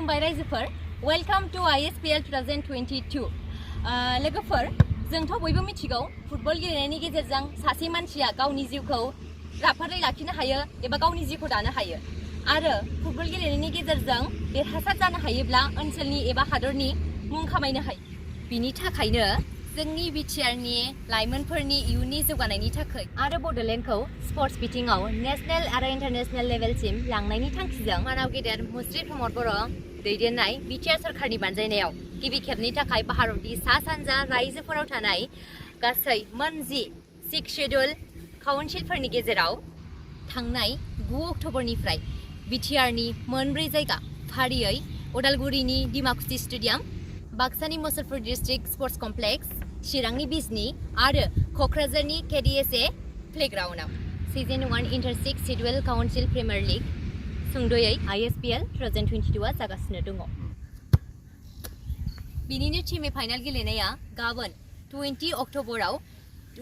खुलुमबाय रायजोफोर welcome to ISPL 2022 लोगोफोर जोंथ' बयबो मिथिगौ फुटबल गेलेनायनि गेजेरजों सासे मानसिया गावनि जिउखौ राफोदै लाखिनो हायो एबा गावनि जिउखौ दानो हायो आरो फुटबल गेलेनायनि गेजेरजों देरहासार जानो हायोब्ला ओनसोलनि एबा हादरनि मुं खामायनो हायो बिनि थाखायनो जोंनि बिटिआरनि लाइमोनफोरनि इयुननि जौगानायनि थाखाय आरो बड'लेण्डखौ स्पर्ट्स बिथिङाव नेशनेल आरो इन्टारनेशनेल लेभेलसिम लांनायनि थांखिजों मानाव गेदेर मुस्रि प्रमद बर' दैदेननाय बिटिआर सरकारनि बानजायनायाव गिबि खेबनि थाखाय भारतनि सा सानजा रायजोफोराव थानाय गासै मोन 6 शेड्युल काउन्सिलफोरनि गेजेराव थांनाय 9 अक्ट'बरनिफ्राय बिटिआरनि मोनब्रै जायगा फारियै उदालगुरिनि डिमाकुसि स्टेडियाम बाक्सानि मुसलपुर डिस्ट्रिक्ट स्पर्ट्स कमप्लेक्स चिरांनि बिजनी आरो क'क्राझारनि KDSA प्लेग्राउन्डआव season 1 inter 6 schedule council premier league सुंद'यै ISPL 2022 जागासिनो दङ बिनिनो सेमि फाइनाल गेलेनाया गाबोन 20 अक्ट'बराव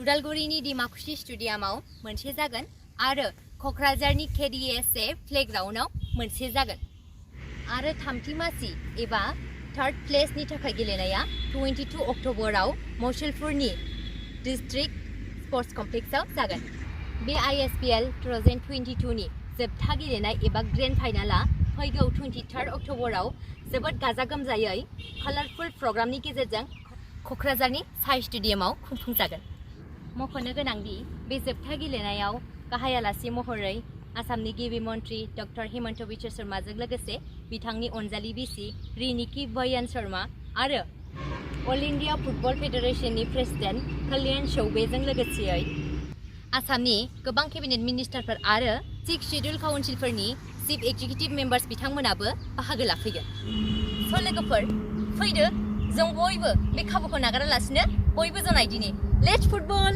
उदालगुरिनि डिमाकुसि स्टेडियामाव मोनसे जागोन आरो क'क्राझारनि KDSA प्लेग्राउन्डआव मोनसे जागोन आरो थामथि मासि एबा थर्ड प्लेसनि थाखाय गेलेनाया 22 अक्ट'बराव मुसलपुरनि डिस्ट्रिक्ट स्पर्ट्स कमप्लेक्सआव जागोन बे ISPL 2022 नि जोबथा गेलेनाय एबा ग्रेन्ड फाइनाला फैगौ 23 अक्ट'बराव जोबोद गाजा गोमजायै कालारफुल प्रग्रामनि गेजेरजों क'क्राझारनि साइ स्टेडियामाव खुंफुंजागोन मख'नो गोनांदि बे जोबथा गेलेनायाव गाहाय आलासि महरै आसामनि गिबि मन्त्रि डक्टर हिमन्त बिश्व शर्माजों लोगोसे बिथांनि अनजालि बिसि रिनिकी बयान शर्मा आरो अल इन्डिया फुटबल फेडारेशननि प्रेसिडेन्ट कल्याण चौबेजों लोगोसेयै आसामनि गोबां केबिनेट मिनिस्टारफोर आरो 6 शेड्युल काउन्सिलफोरनि चिफ एक्जिकिउटिभ मेम्बार्स बिथांमोनाबो बाहागो लाफैगोन स' लोगोफोर फैदो जों बयबो बे खाबुखौ नागारालासिनो बयबो जनाय दिनि लेट्स फुटबल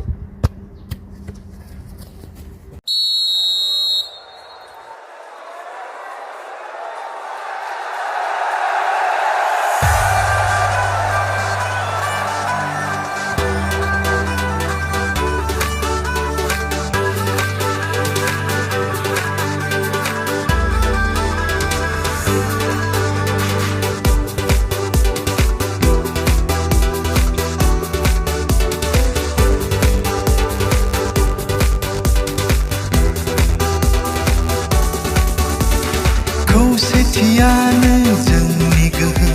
खौसेथियानो जोंनि गोहो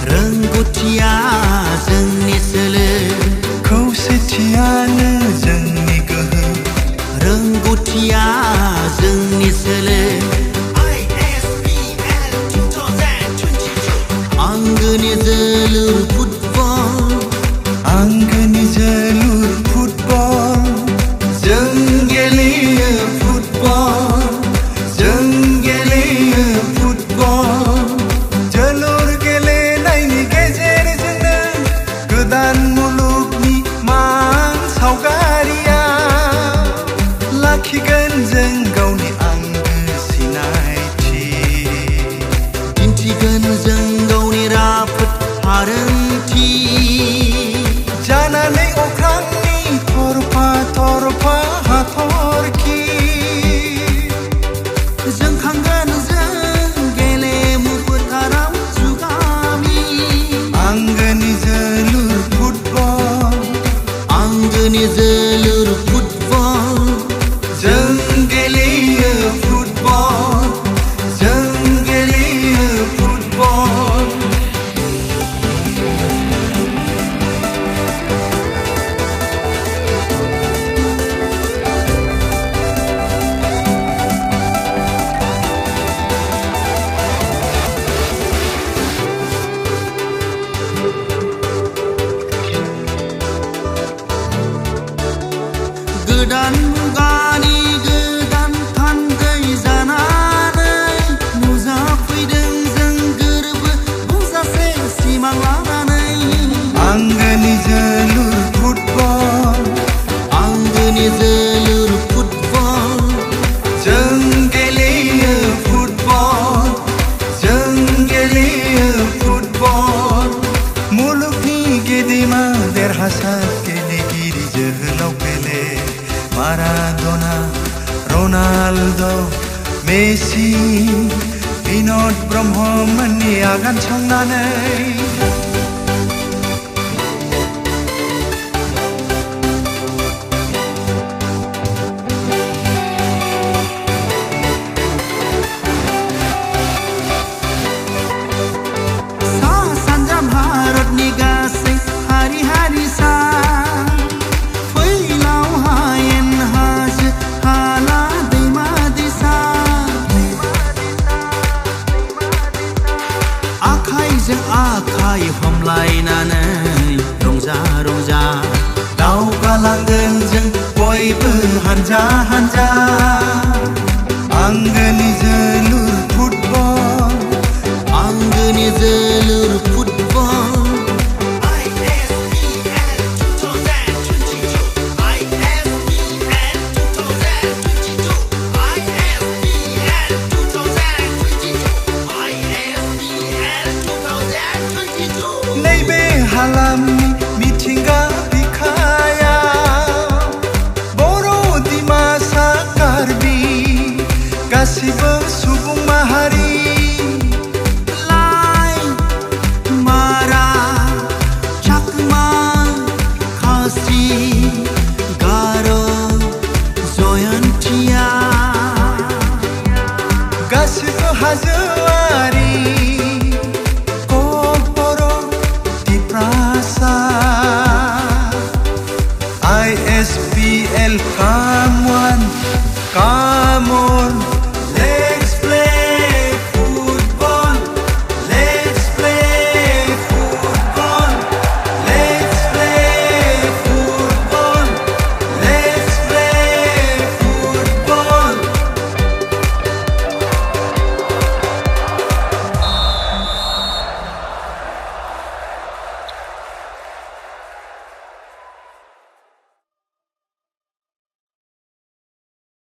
रोंगौथिया जोंनि सोलो खौसेथियानो जोंनि गोहो रोंगौथिया जोंनि सोलो ISPL 2022 आंगोनि जोलुर फुटबल आंगोनि जोलुर फुटबल जों गेलेयो फुटबल जों गेलेयो फुटबल जोलुर गेलेनायनि गेजेरजोंनो गोदान मुलुगनि मान सावगारिया लाखिगोन जों गावनि आंगो सिनायथि दिन्थिगोन जों गावनि राफोद हारोंथि जानानै अख्रांनि थरफा थरफा हाथरखि जोंखांगोन जों गेलेमु फोथाराव जुगामि आंगोनि जोलुर फुटबल आंगोनि जोलुर फुटबल जों गेलेयो फुटबल जों गेलेयो फुटबल गोदान मुगानि गोदान थान्दै जानानै नुजाफैदों जों गोरबो बुंजासे सिमां लानानै आंगोनि जोलुर फुटबल आंगोनि जोलुर फुटबल जों गेलेयो फुटबल जों गेलेयो फुटबल मुलुगनि गेदेमा देरहासार गेलेगिरि जोहोलाव पेले माराडोना रनाल्डो मेसी बिनोद ब्रह्ममोननि आगान संनानै सा सानजा भारतनि गासै हारि हारिसा फैलाव हायेन हाजो हाला दैमा दैसा आखाइजों आखाइ हमलायनानै रंजा रंजा दावगालांगोन जों बयबो हानजा हानजा आंगोनि जोलुर फुटबल आंगोनि जोलुर फुटबल नैबे हालामनि मिथिंगा बिखाया बर' दिमासा कार्बि गासिबो